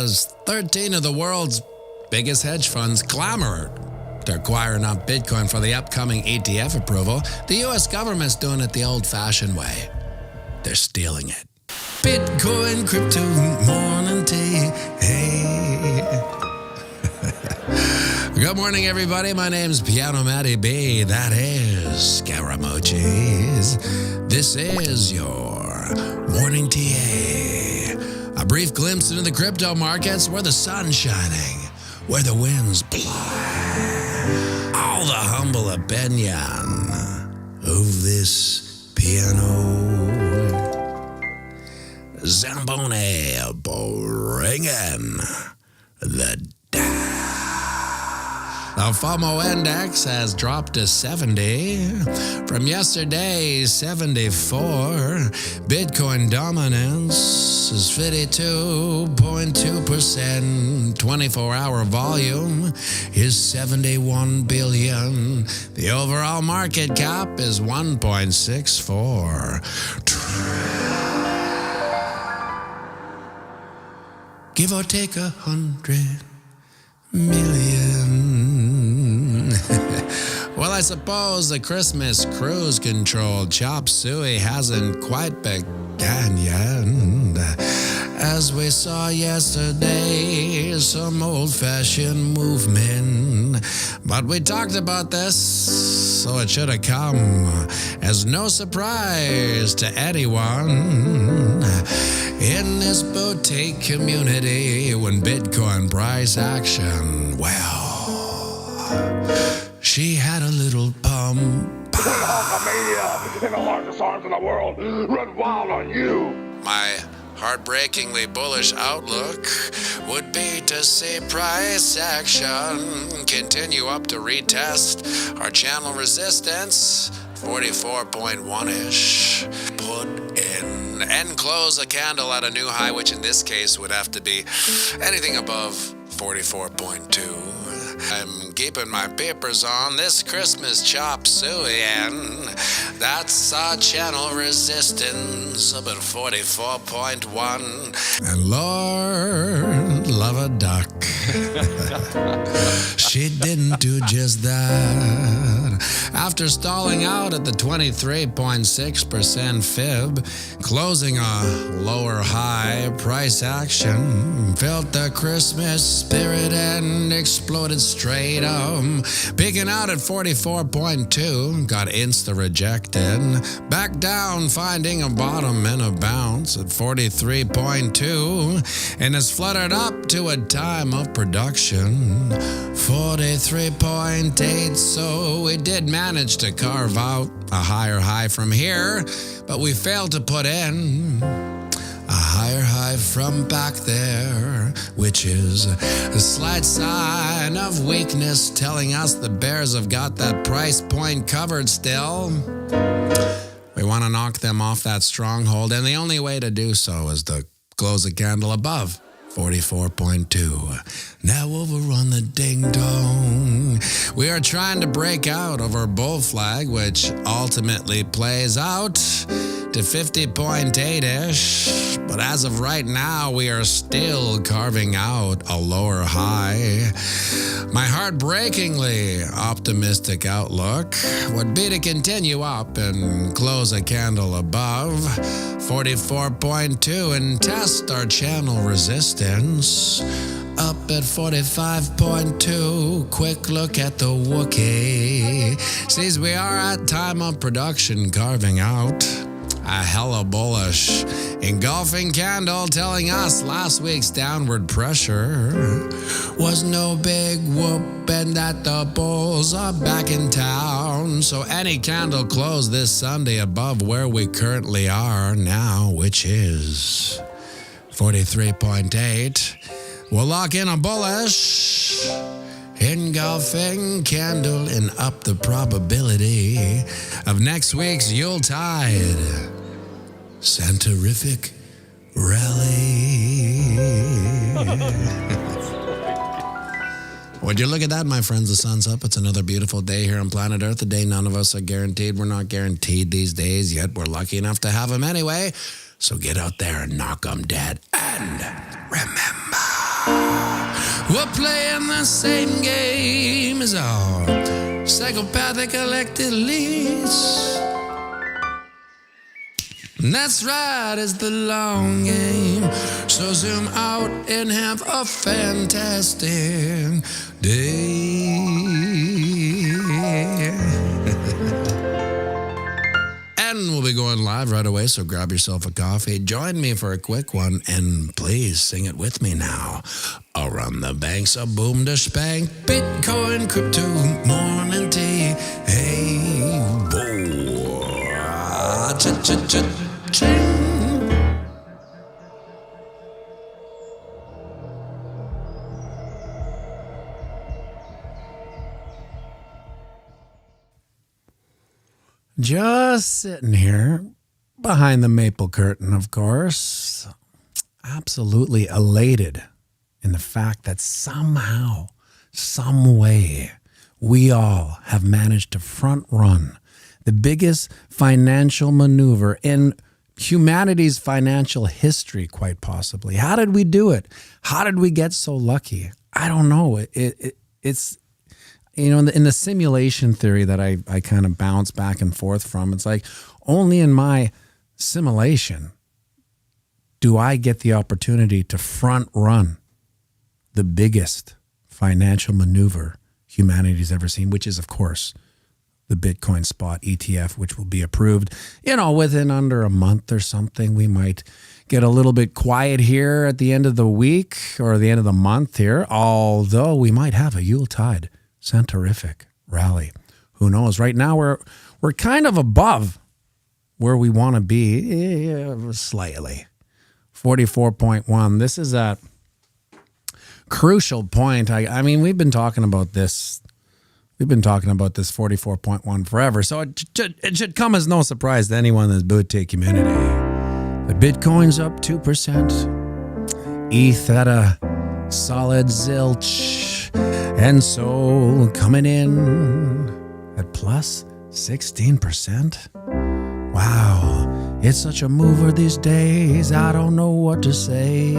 as 13 of the world's biggest hedge funds clamor to acquire enough Bitcoin for the upcoming ETF approval, the U.S. government's doing it the old-fashioned way. They're stealing it. Bitcoin, crypto, morning tea, hey. Good morning, everybody. My name's pianomattyb. That is Scaramucci's. This is your morning tea. A brief glimpse into the crypto markets where the sun's shining, where the winds ply. All the humble opinion of this piano. Zamboni bringing the The FOMO index has dropped to 70 from yesterday's 74. Bitcoin dominance is 52.2%. 24-hour volume is 71 billion. The overall market cap is 1.64 trillion. Give or take 100 million. Well, I suppose the Christmas cruise control chop suey hasn't quite begun yet. As we saw yesterday, some old-fashioned movement. But we talked about this, so it should have come as no surprise to anyone in this boutique community when Bitcoin price action, well, she had a little pump. The Hulkamania in the largest arms in the world run wild on you. My heartbreakingly bullish outlook would be to see price action continue up to retest our channel resistance, 44.1-ish. Put in and close a candle at a new high, which in this case would have to be anything above 44.2. I'm keeping my papers on this Christmas chop suey, and that's our channel resistance about 44.1. And Lord, love a duck. She didn't do just that. After stalling out at the 23.6% fib, closing a lower high, price action felt the Christmas spirit and exploded straight up. Peaking out at 44.2, got insta-rejected. Back down, finding a bottom and a bounce at 43.2, and has fluttered up to a time of production, 43.8. So we did manage to carve out a higher high from here, but we failed to put in a higher high from back there, which is a slight sign of weakness telling us the bears have got that price point covered still. We want to knock them off that stronghold, and the only way to do so is to close a candle above 44.2. Now over on the ding-dong, we are trying to break out of our bull flag, which ultimately plays out to 50.8-ish. But as of right now, we are still carving out a lower high. My heartbreakingly optimistic outlook would be to continue up and close a candle above 44.2 and test our channel resistance up at 45.2. Quick look at the Wookie. Sees we are at time of production carving out a hella bullish engulfing candle telling us last week's downward pressure was no big whoop and that the bulls are back in town. So any candle closed this Sunday above where we currently are now, which is 43.8, we'll lock in a bullish engulfing candle and up the probability of next week's Yuletide Santarific rally. Would you look at that, my friends? The sun's up. It's another beautiful day here on planet Earth, a day none of us are guaranteed. We're not guaranteed these days, yet we're lucky enough to have them anyway. So get out there and knock them dead. And remember, We're playing the same game as our psychopathic elected elites. And that's right, it's the long game. So zoom out and have a fantastic day. And we'll be going live right away, so grab yourself a coffee. Join me for a quick one, and please sing it with me now. Around the banks of boom to spank, Bitcoin, crypto, morning tea. Hey, whoa, cha-cha-cha-ching. Just sitting here behind the maple curtain, of course, absolutely elated in the fact that somehow, some way, we all have managed to front run the biggest financial maneuver in humanity's financial history, quite possibly. How did we do it? How did we get so lucky? I don't know. It's you know, in the simulation theory that I kind of bounce back and forth from, it's like only in my simulation do I get the opportunity to front run the biggest financial maneuver humanity's ever seen, which is, of course, the Bitcoin spot ETF, which will be approved, within under a month or something. We might get a little bit quiet here at the end of the week or the end of the month here, although we might have a Yuletide Centerific rally. Who knows? Right now we're kind of above where we want to be, slightly. 44.1. This is a crucial point. I mean, we've been talking about this 44.1 forever. So it should come as no surprise to anyone in this boutique community. The Bitcoin's up 2%. ETH at a solid zilch. And Sol coming in at plus 16%. Wow, it's such a mover these days, I don't know what to say.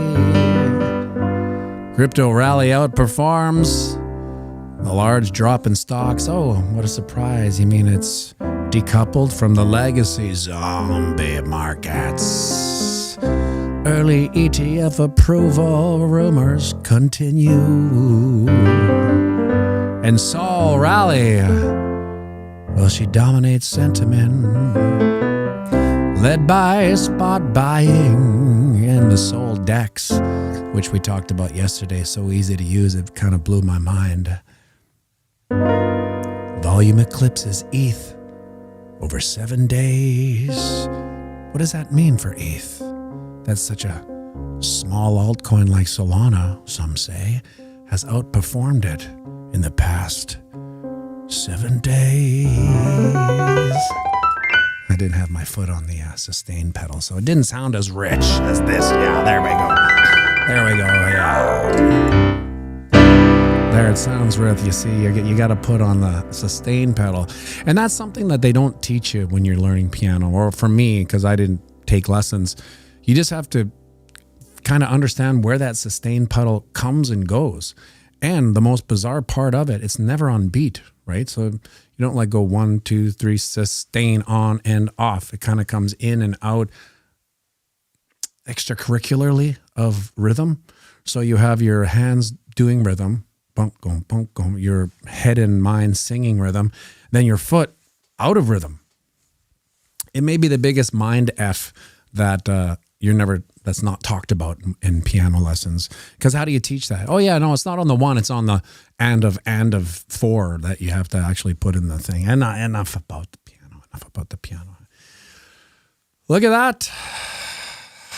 Crypto rally outperforms a large drop in stocks. Oh, what a surprise. You mean it's decoupled from the legacy zombie markets? Early ETF approval rumors continue. And Sol rally, well, she dominates sentiment, led by spot buying and the Sol DEX, which we talked about yesterday. So easy to use, it kind of blew my mind. Volume eclipses ETH over 7 days. What does that mean for ETH? That's such a small altcoin like Solana, some say, has outperformed it in the past 7 days. I didn't have my foot on the sustain pedal, so it didn't sound as rich as this. Yeah, there we go. There we go, yeah. There, it sounds rich. You see, you got to put on the sustain pedal. And that's something that they don't teach you when you're learning piano, or for me, because I didn't take lessons. You just have to kind of understand where that sustain pedal comes and goes. And the most bizarre part of it, it's never on beat, right? So you don't like go 1, 2, 3, sustain on and off. It kind of comes in and out extracurricularly of rhythm. So you have your hands doing rhythm, bump, go, your head and mind singing rhythm, then your foot out of rhythm. It may be the biggest mind F that that's not talked about in piano lessons. Because how do you teach that? Oh yeah, no, it's not on the 1, it's on the and of 4 that you have to actually put in the thing. And enough about the piano. Look at that.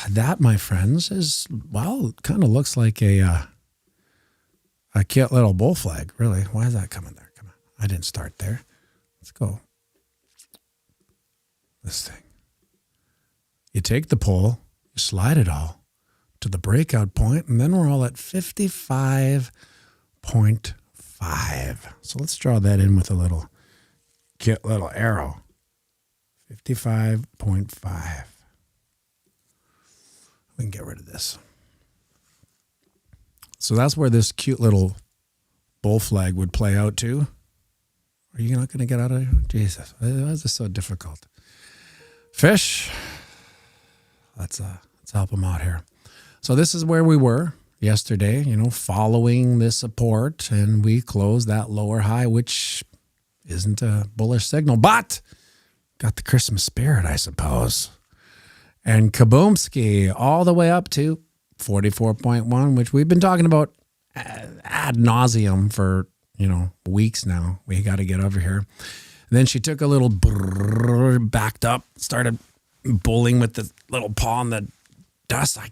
That, my friends, is, well, kind of looks like a cute little bull flag, really. Why is that coming there? Come on. I didn't start there. Let's go. This thing. You take the pole, you slide it all to the breakout point, and then we're all at 55.5. So let's draw that in with a cute little arrow. 55.5. We can get rid of this. So that's where this cute little bull flag would play out too. Are you not going to get out of here? Jesus, why is this so difficult? Fish, let's help them out here. So this is where we were yesterday, following this support, and we closed that lower high, which isn't a bullish signal, but got the Christmas spirit, I suppose. And kaboomski all the way up to 44.1, which we've been talking about ad nauseum for, weeks now. We got to get over here. And then she took a little backed up, started bowling with the little paw in the dust. I'm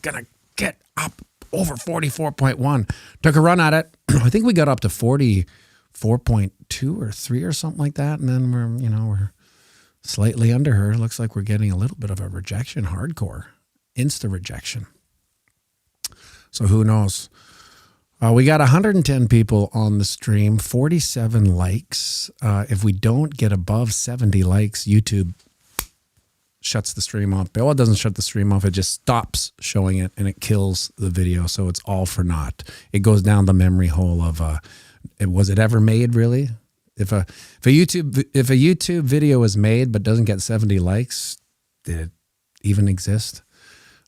going to get up over 44.1. Took a run at it. I think we got up to 44.2 or 3 or something like that. And then we're slightly under her. Looks like we're getting a little bit of a rejection, hardcore, insta rejection. So who knows? We got 110 people on the stream, 47 likes. If we don't get above 70 likes, YouTube shuts the stream off. Well, it doesn't shut the stream off. It just stops showing it and it kills the video. So it's all for naught. It goes down the memory hole of, was it ever made really? If a YouTube video is made but doesn't get 70 likes, did it even exist?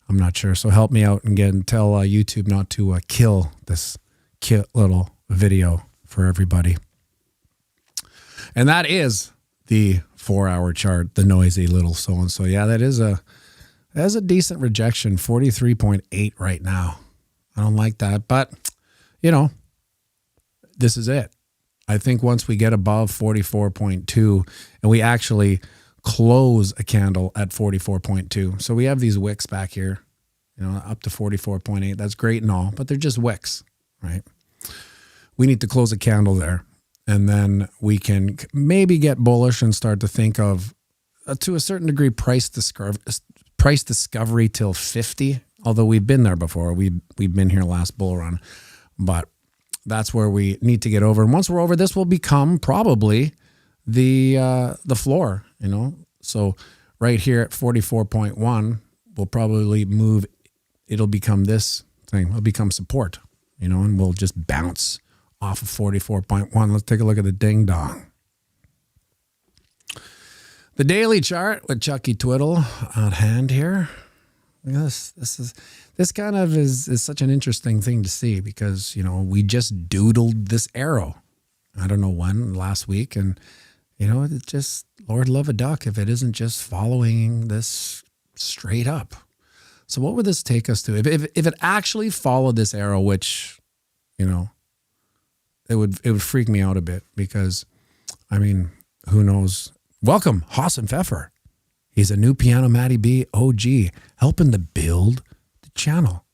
I'm not sure. So help me out and tell YouTube not to kill this cute little video for everybody. And that is the 4-hour chart, the noisy little so-and-so. Yeah, that's a decent rejection, 43.8 right now. I don't like that, but this is it. I think once we get above 44.2 and we actually close a candle at 44.2. So we have these wicks back here, up to 44.8. That's great and all, but they're just wicks, right? We need to close a candle there. And then we can maybe get bullish and start to think of, to a certain degree, price discovery till 50. Although we've been there before. We've been here last bull run. But that's where we need to get over. And once we're over, this will become probably the floor, So right here at 44.1, we'll probably move. It'll become this thing. It'll become support, and we'll just bounce off of 44.1. Let's take a look at the ding dong. The daily chart with Chucky Twiddle on hand here. This kind of is such an interesting thing to see because, we just doodled this arrow. I don't know when, last week. And, it just, Lord love a duck if it isn't just following this straight up. So what would this take us to? If it actually followed this arrow, which, it would freak me out a bit because, who knows? Welcome, Haas and Pfeffer. He's a new pianomattyb OG, helping to build the channel.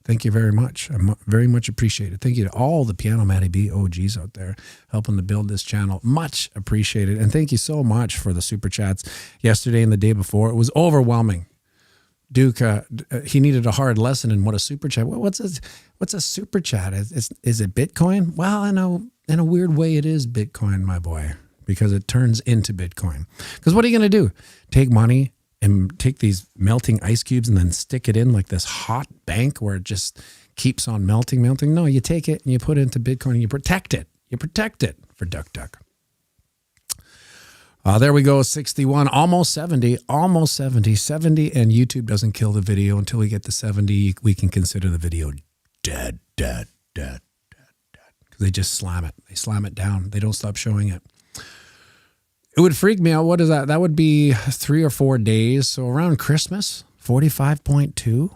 Thank you very much. I'm very much appreciated. Thank you to all the pianomattyb OGs out there helping to build this channel. Much appreciated. And thank you so much for the super chats yesterday and the day before. It was overwhelming. Duke, he needed a hard lesson in what a super chat. What's a super chat? Is it Bitcoin? Well, in a weird way, it is Bitcoin, my boy, because it turns into Bitcoin. Because what are you going to do? Take money and take these melting ice cubes and then stick it in like this hot bank where it just keeps on melting. No, you take it and you put it into Bitcoin and you protect it. You protect it for Duck. There we go, 61, almost 70, 70, and YouTube doesn't kill the video until we get to 70. We can consider the video dead. Because they just slam it. They slam it down. They don't stop showing it. It would freak me out. What is that? That would be 3 or 4 days. So around Christmas, 45.2.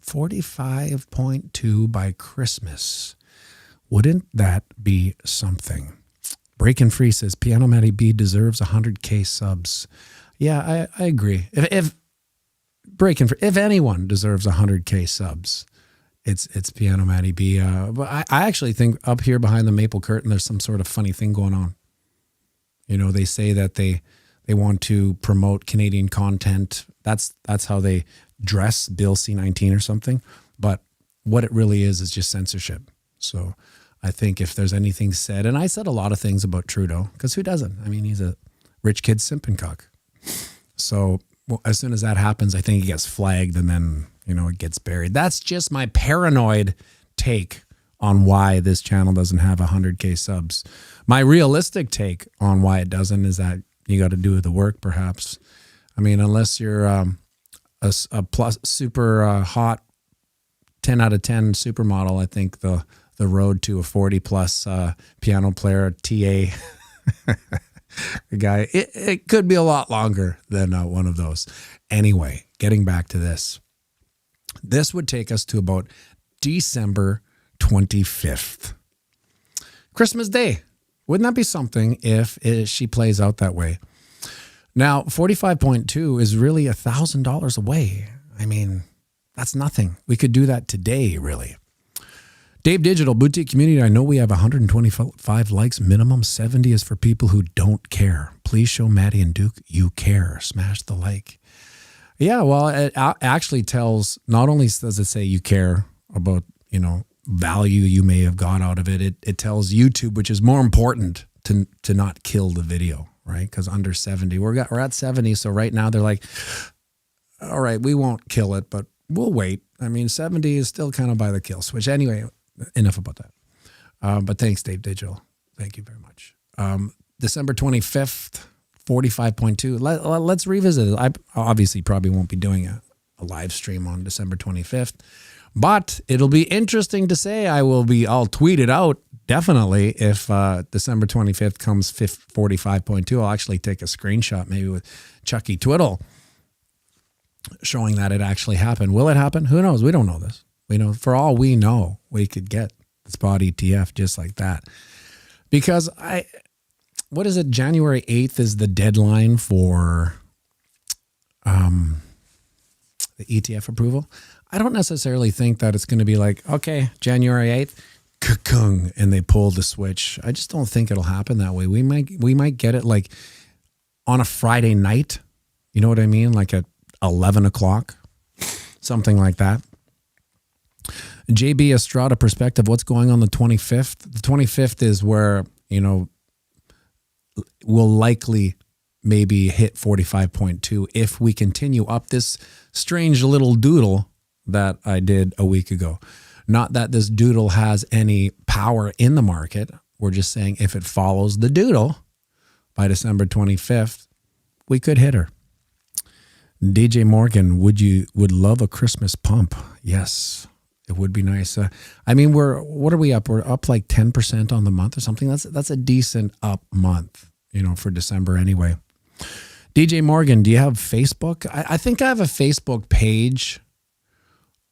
45.2 by Christmas. Wouldn't that be something? Breaking Free says pianomattyb deserves 100K subs. Yeah, I agree. If Breaking Free, if anyone deserves 100K subs, it's pianomattyb. But I actually think up here behind the maple curtain, there's some sort of funny thing going on. They say that they want to promote Canadian content. That's how they dress Bill C-19 or something. But what it really is just censorship. So I think if there's anything said, and I said a lot of things about Trudeau, because who doesn't? He's a rich kid simping cock. So as soon as that happens, I think he gets flagged and then, it gets buried. That's just my paranoid take on why this channel doesn't have 100K subs. My realistic take on why it doesn't is that you got to do the work, perhaps. I mean, unless you're a plus super hot 10 out of 10 supermodel, I think the road to a 40 plus piano player, TA guy, it could be a lot longer than one of those. Anyway, getting back to this. This would take us to about December 25th. Christmas Day. Wouldn't that be something if she plays out that way? Now, 45.2 is really $1,000 away. I mean, that's nothing. We could do that today, really. Dave Digital, Boutique Community, I know we have 125 likes. Minimum 70 is for people who don't care. Please show Matty and Duke you care. Smash the like. Yeah, well, it actually tells, not only does it say you care about, value you may have got out of it, it tells YouTube, which is more important, to not kill the video, right? Because under 70, we're at 70, so right now they're like, all right, we won't kill it, but we'll wait. I mean, 70 is still kind of by the kill switch. Anyway, enough about that. But thanks, Dave Digital. Thank you very much. December 25th, 45.2. Let's revisit it. I obviously probably won't be doing a live stream on December 25th, but it'll be interesting to say. I'll tweet it out definitely if December 25th comes 45.2. I'll actually take a screenshot maybe with Chucky Twiddle showing that it actually happened. Will it happen? Who knows? We don't know this. For all we know, we could get the spot ETF just like that. Because what is it? January 8th is the deadline for the ETF approval. I don't necessarily think that it's going to be like, okay, January 8th, ka-kung, and they pull the switch. I just don't think it'll happen that way. We might get it like on a Friday night. You know what I mean? Like at 11 o'clock, something like that. JB Estrada perspective, what's going on the 25th? The 25th is where, we'll likely maybe hit 45.2 if we continue up this strange little doodle that I did a week ago. Not that this doodle has any power in the market. We're just saying if it follows the doodle by December 25th, we could hit her. DJ Morgan, would love a Christmas pump. Yes, it would be nice. I mean, what are we up? We're up like 10% on the month or something. That's a decent up month, for December anyway. DJ Morgan, do you have Facebook? I think I have a Facebook page.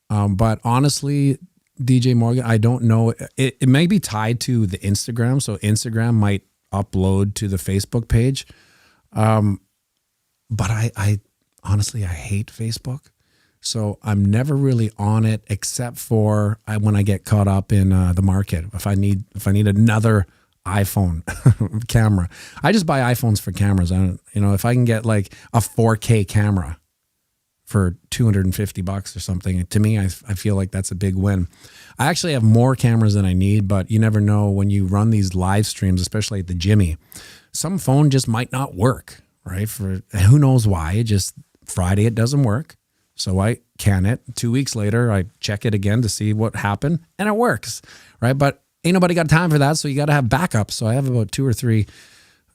But honestly, DJ Morgan, I don't know. It may be tied to the Instagram. So Instagram might upload to the Facebook page. But I honestly, I hate Facebook. So I'm never really on it except for when I get caught up in the market. If I need another iPhone camera, I just buy iPhones for cameras. If I can get like a 4K camera for $250 or something, to me, I feel like that's a big win. I actually have more cameras than I need, but you never know when you run these live streams, especially at the Jimmy, some phone just might not work, right? Who knows why? Just Friday, it doesn't work. So I can it. 2 weeks later, I check it again to see what happened, and it works, right? But ain't nobody got time for that, so you got to have backups. So I have about 2 or 3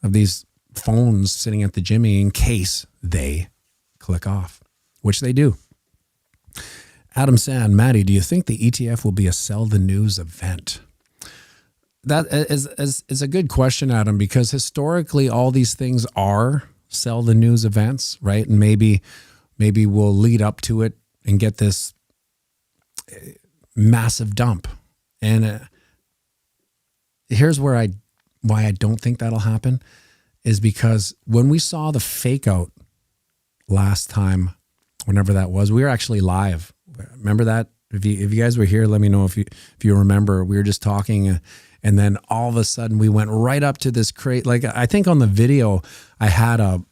of these phones sitting at the Jimmy in case they click off, which they do. Adam Sand, Matty, do you think the ETF will be a sell the news event? That is a good question, Adam, because historically all these things are sell the news events, right? And maybe we'll lead up to it and get this massive dump. And here's why I don't think that'll happen is because when we saw the fake out last time, whenever that was, we were actually live. Remember that? If you guys were here, let me know if you remember. We were just talking, and then all of a sudden we went right up to this crate. Like I think on the video, I had a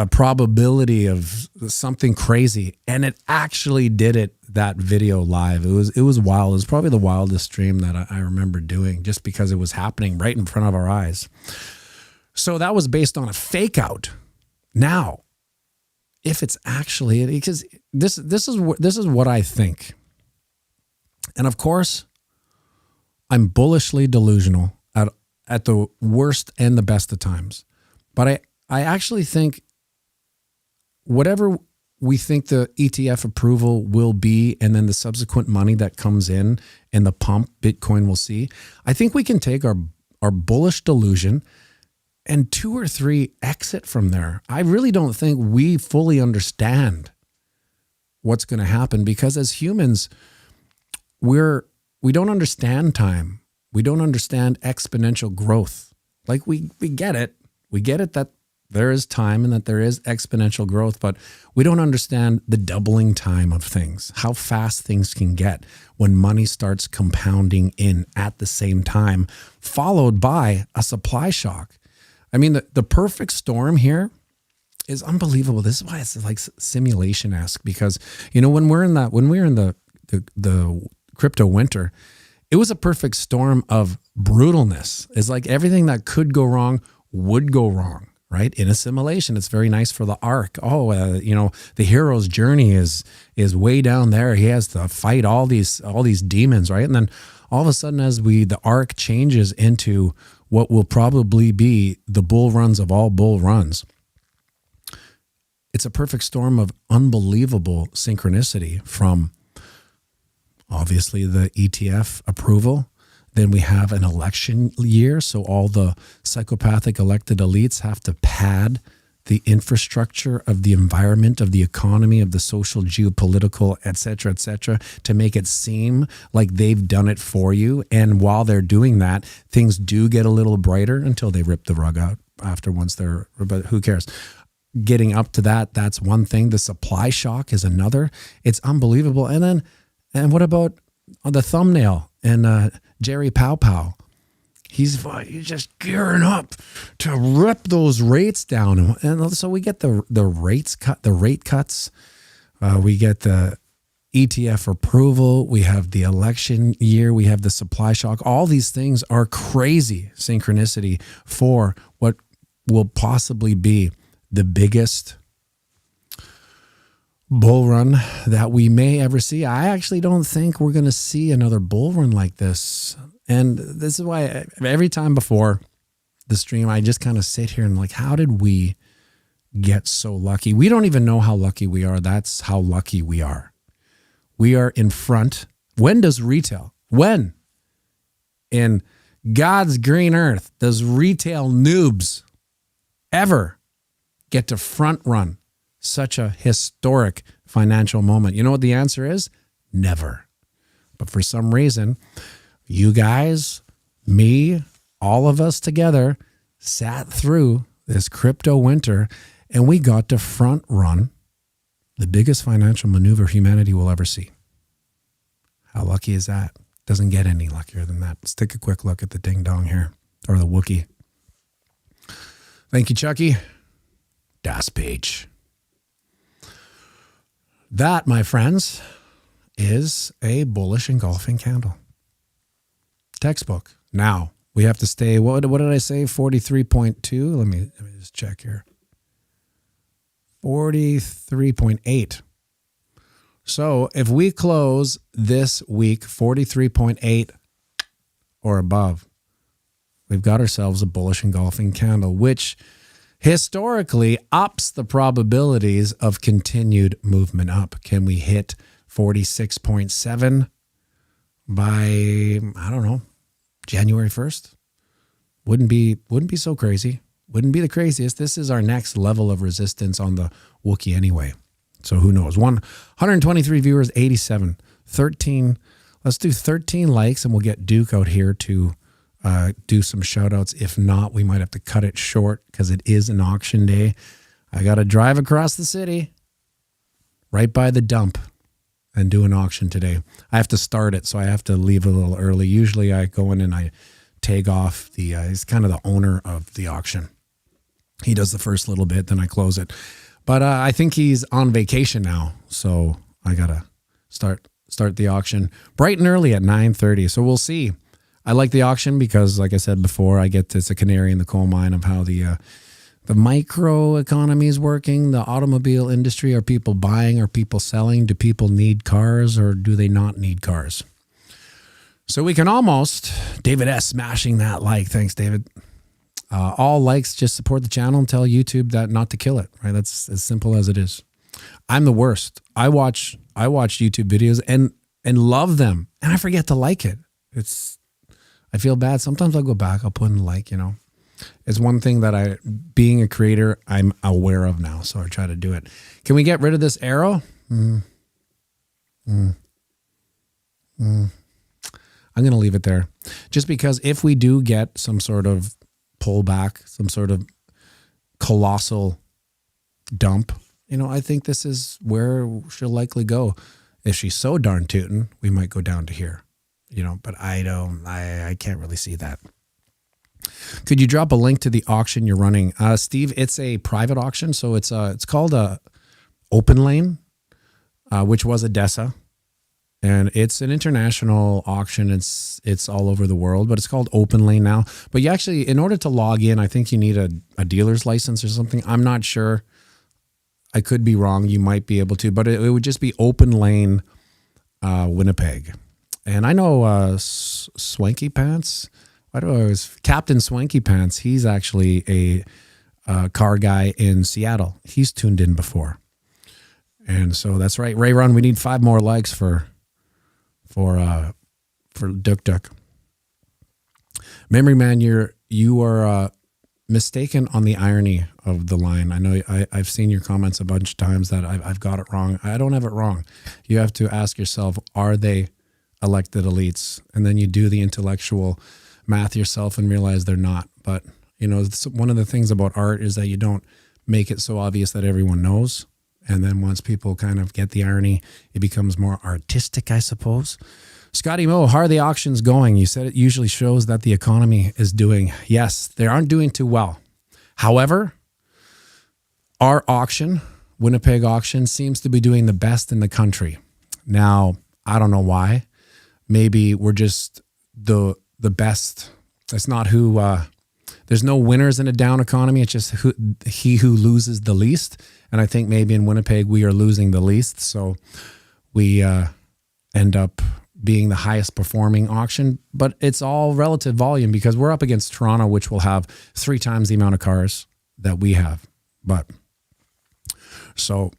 probability of something crazy, and it actually did it. That video live, it was wild. It was probably the wildest stream that I remember doing, just because it was happening right in front of our eyes. So that was based on a fake out. Now, if it's actually, because this is what I think. And of course, I'm bullishly delusional at the worst and the best of times. But I actually think whatever we think the ETF approval will be, and then the subsequent money that comes in and the pump Bitcoin will see, I think we can take our bullish delusion and 2 or 3 exit from there. I really don't think we fully understand what's going to happen, because as humans, we don't understand time. We don't understand exponential growth. Like we get it. We get it that there is time and that there is exponential growth, but we don't understand the doubling time of things, how fast things can get when money starts compounding in at the same time, followed by a supply shock. I mean, the perfect storm here is unbelievable. This is why it's like simulation-esque, because, you know, when we were in the crypto winter, it was a perfect storm of brutalness. It's like everything that could go wrong would go wrong, right? In a simulation, it's very nice for the arc. You know, the hero's journey is way down there. He has to fight all these demons, right? And then all of a sudden, as the arc changes into what will probably be the bull runs of all bull runs, it's a perfect storm of unbelievable synchronicity from obviously the ETF approval. Then we have an election year, so all the psychopathic elected elites have to pad the infrastructure of the environment, of the economy, of the social, geopolitical, et cetera, to make it seem like they've done it for you. And while they're doing that, things do get a little brighter until they rip the rug out after but who cares? Getting up to that, that's one thing. The supply shock is another. It's unbelievable. And what about the thumbnail and Jerry Pow Pow? He's just gearing up to rip those rates down, and so we get the rate cuts. We get the ETF approval. We have the election year. We have the supply shock. All these things are crazy synchronicity for what will possibly be the biggest bull run that we may ever see. I actually don't think we're going to see another bull run like this. And this is why every time before the stream, I just kind of sit here and like, how did we get so lucky? We don't even know how lucky we are. That's how lucky we are. We are in front. When does retail? When? In God's green earth, does retail noobs ever get to front run such a historic financial moment? You know what the answer is? Never. But for some reason, you guys, me, all of us together sat through this crypto winter, and we got to front run the biggest financial maneuver humanity will ever see. How lucky is that? Doesn't get any luckier than that. Let's take a quick look at the ding dong here, or the Wookiee. Thank you, Chucky. Das Page. That, my friends, is a bullish engulfing candle. Textbook. Now we have to stay. What did I say? 43.2. Let me just check here. 43.8. So if we close this week 43.8 or above, we've got ourselves a bullish engulfing candle, which historically ups the probabilities of continued movement up. Can we hit 46.7 by, I don't know, January 1st? Wouldn't be so crazy. Wouldn't be the craziest. This is our next level of resistance on the Wookiee anyway. So who knows? 123 viewers, 87, 13. Let's do 13 likes and we'll get Duke out here to do some shout outs. If not, we might have to cut it short because it is an auction day. I got to drive across the city right by the dump and do an auction today. I have to start it, so I have to leave a little early. Usually I go in and I tag off he's kind of the owner of the auction. He does the first little bit, then I close it. But I think he's on vacation now, so I got to start the auction bright and early at 9:30. So we'll see. I like the auction because, like I said before, it's a canary in the coal mine of how the micro economy is working, the automobile industry. Are people buying? Are people selling? Do people need cars or do they not need cars? So we can almost, David S. smashing that like. Thanks, David. All likes just support the channel and tell YouTube that not to kill it, right? That's as simple as it is. I'm the worst. I watch YouTube videos and love them, and I forget to like it. I feel bad. Sometimes I'll go back, I'll put in like, it's one thing that being a creator, I'm aware of now. So I try to do it. Can we get rid of this arrow? I'm going to leave it there just because if we do get some sort of pullback, some sort of colossal dump, I think this is where she'll likely go. If she's so darn tootin', we might go down to here, but I can't really see that. Could you drop a link to the auction you're running? Steve, it's a private auction. So it's called Open Lane, which was Odessa. And it's an international auction. It's all over the world, but it's called Open Lane now. But you actually, in order to log in, I think you need a dealer's license or something. I'm not sure. I could be wrong. You might be able to, but it would just be Open Lane Winnipeg. And I know Swanky Pants. Why do I always Captain Swanky Pants? He's actually a car guy in Seattle. He's tuned in before. And so that's right. Ray Run, we need 5 more likes for Duk Duk. Memory Man, you are mistaken on the irony of the line. I know I've seen your comments a bunch of times that I've got it wrong. I don't have it wrong. You have to ask yourself, are they elected elites? And then you do the intellectual math yourself and realize they're not. But, one of the things about art is that you don't make it so obvious that everyone knows. And then once people kind of get the irony, it becomes more artistic, I suppose. Scotty Mo, how are the auctions going? You said it usually shows that the economy is doing. Yes, they aren't doing too well. However, our auction, Winnipeg auction, seems to be doing the best in the country. Now, I don't know why. Maybe we're just the best. That's not who, there's no winners in a down economy. It's just he who loses the least. And I think maybe in Winnipeg, we are losing the least. So we end up being the highest performing auction. But it's all relative volume because we're up against Toronto, which will have 3 times the amount of cars that we have. But so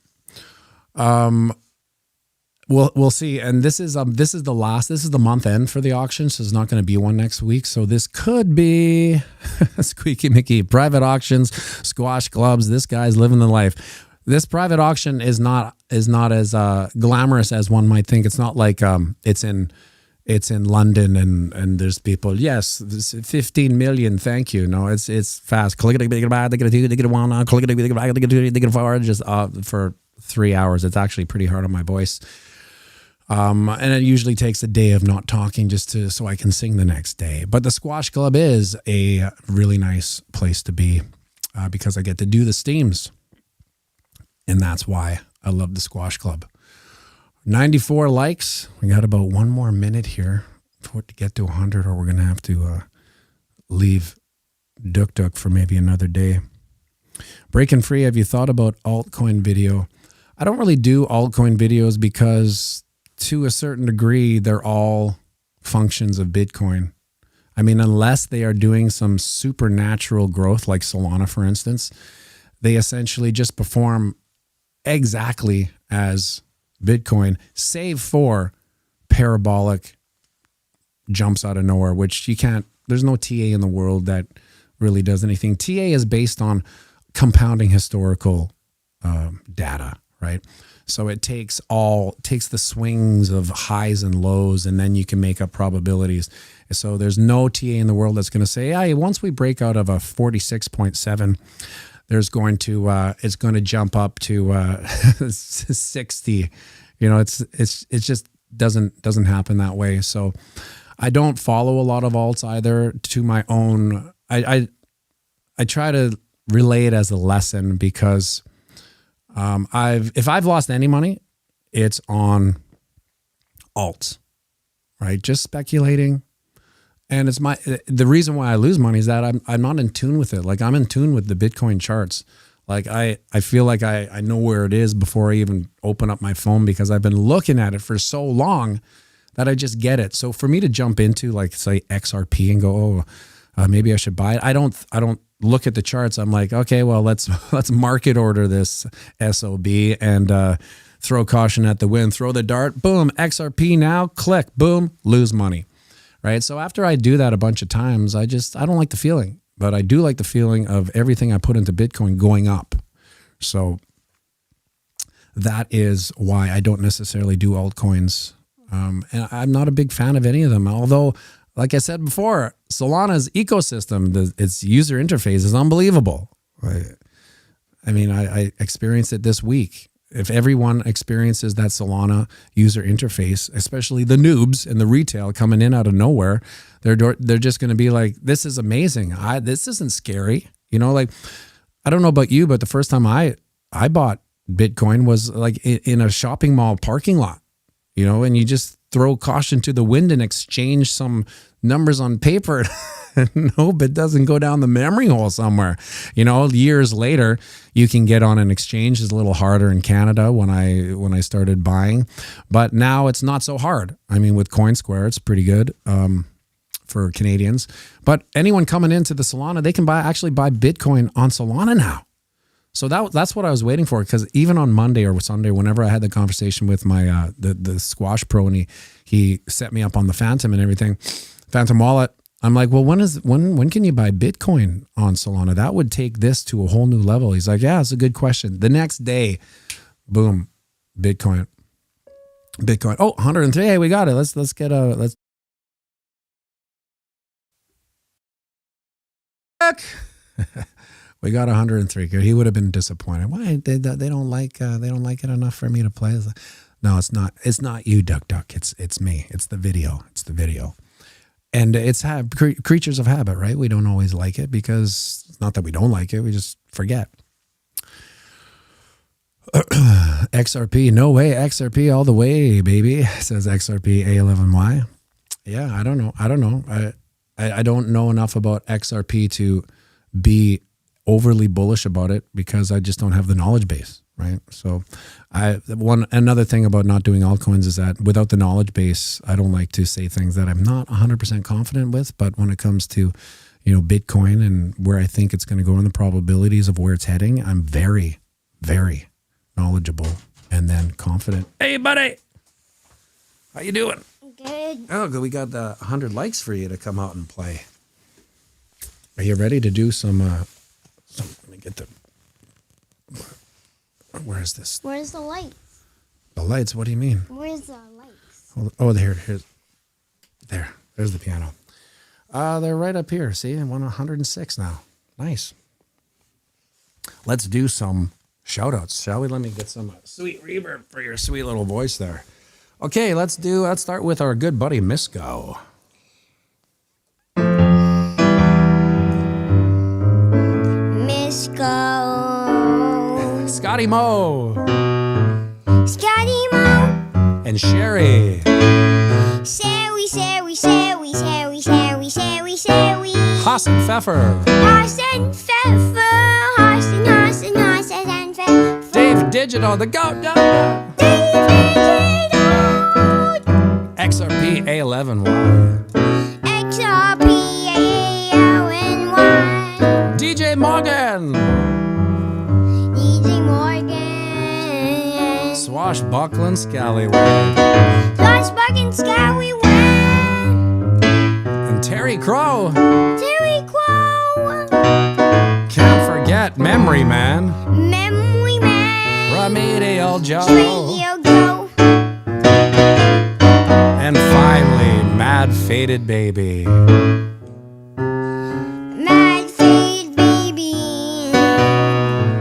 we'll see. And this is the month end for the auction. So there's not going to be one next week. So this could be Squeaky Mickey, private auctions, squash clubs. This guy's living the life. This private auction is not as glamorous as one might think. It's not like it's in London and there's people. Yes, this 15 million. Thank you. No, it's fast. Click it. Just for 3 hours. It's actually pretty hard on my voice. And it usually takes a day of not talking so I can sing the next day. But the Squash Club is a really nice place to be because I get to do the steams. And that's why I love the Squash Club. 94 likes. We got about 1 more minute here for it to get to 100, or we're going to have to leave Duk Duk for maybe another day. Breaking Free, have you thought about altcoin video? I don't really do altcoin videos because to a certain degree, they're all functions of Bitcoin. I mean, unless they are doing some supernatural growth like Solana, for instance, they essentially just perform exactly as Bitcoin, save for parabolic jumps out of nowhere, which you can't, there's no TA in the world that really does anything. TA is based on compounding historical data, right? So it takes the swings of highs and lows, and then you can make up probabilities. So there's no TA in the world that's going to say, hey, once we break out of a 46.7, it's going to jump up to 60. It just doesn't happen that way. So I don't follow a lot of alts either. To my own, I try to relay it as a lesson because if I've lost any money, it's on alts, right? Just speculating. And it's the reason why I lose money is that I'm not in tune with it. Like I'm in tune with the Bitcoin charts. Like I feel like I know where it is before I even open up my phone because I've been looking at it for so long that I just get it. So for me to jump into like say XRP and go, maybe I should buy it. I don't look at the charts. I'm like, okay, well let's market order this SOB and throw caution at the wind, throw the dart, boom, XRP now, click, boom, lose money, right? So after I do that a bunch of times, I don't like the feeling, but I do like the feeling of everything I put into Bitcoin going up. So that is why I don't necessarily do altcoins. And I'm not a big fan of any of them, although, like I said before, Solana's ecosystem, its user interface is unbelievable. I mean, I experienced it this week. If everyone experiences that Solana user interface, especially the noobs in the retail coming in out of nowhere, they're just going to be like, this is amazing. This isn't scary. You know, like, I don't know about you, but the first time I bought Bitcoin was like in a shopping mall parking lot, you know, and you just throw caution to the wind and exchange some numbers on paper. Nope, it doesn't go down the memory hole somewhere. You know, years later, you can get on an exchange. It's a little harder in Canada when I started buying, but now it's not so hard. I mean, with CoinSquare, it's pretty good for Canadians. But anyone coming into the Solana, they can actually buy Bitcoin on Solana now. So that's what I was waiting for, because even on Monday or Sunday, whenever I had the conversation with my the squash pro, and he set me up on the Phantom and everything, Phantom wallet. I'm like, well, when can you buy Bitcoin on Solana? That would take this to a whole new level. He's like, yeah, it's a good question. The next day, boom, Bitcoin. Oh, 103. Hey, we got it. Let's we got 103. He would have been disappointed. Why they don't like it enough for me to play? No, it's not. It's not you, Duck. It's me. It's the video. And it's creatures of habit, right? We don't always like it, because it's not that we don't like it. We just forget. XRP, no way. XRP all the way, baby, says XRP A11Y. Yeah, I don't know. I don't know enough about XRP to be overly bullish about it, because I just don't have the knowledge base, right? So another thing about not doing altcoins is that without the knowledge base, I don't like to say things that I'm not 100% confident with. But when it comes to, you know, Bitcoin and where I think it's going to go and the probabilities of where it's heading, I'm very, very knowledgeable and then confident. Hey, buddy, how you doing? Good. Oh, good. We got 100 likes for you to come out and play. Are you ready to do some let me get where is this? Where's the lights? The lights? What do you mean? Where's the lights? Oh, there's the piano. They're right up here. See, I'm 106 now. Nice. Let's do some shoutouts, shall we? Let me get some sweet reverb for your sweet little voice there. Okay, let's start with our good buddy Misco. Scotty Mo. Scotty Mo. And Sherry. Sherry. Haas and Pfeffer. Horsen and Pfeffer. Dave Digital, the GOAT. XRP A11Y. XRP A11Y. DJ Morgan. Swashbuckling Scallywag. Swashbuckling Scallywag. And Terry Crow. Can't forget Memory Man. Remedial Joe. And finally, Mad Faded Baby.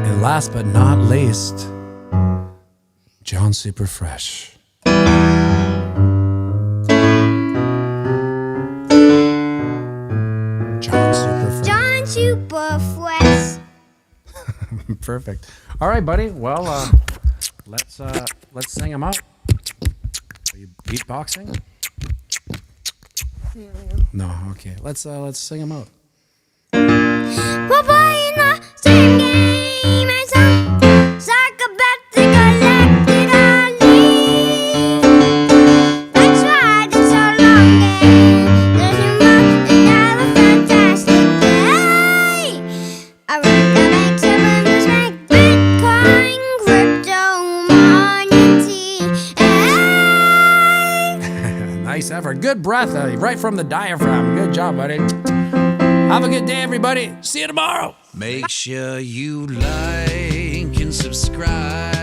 And last but not least, John Superfresh. John Superfresh. Perfect. All right, buddy. Well, let's sing them out. Are you beatboxing? No. Okay. Let's sing them out. We're playing the same game as some psychopathic galactic elite. Let's ride Nice effort. Good breath, right from the diaphragm. Good job, buddy. Have a good day, everybody. See you tomorrow. Make sure you like and subscribe.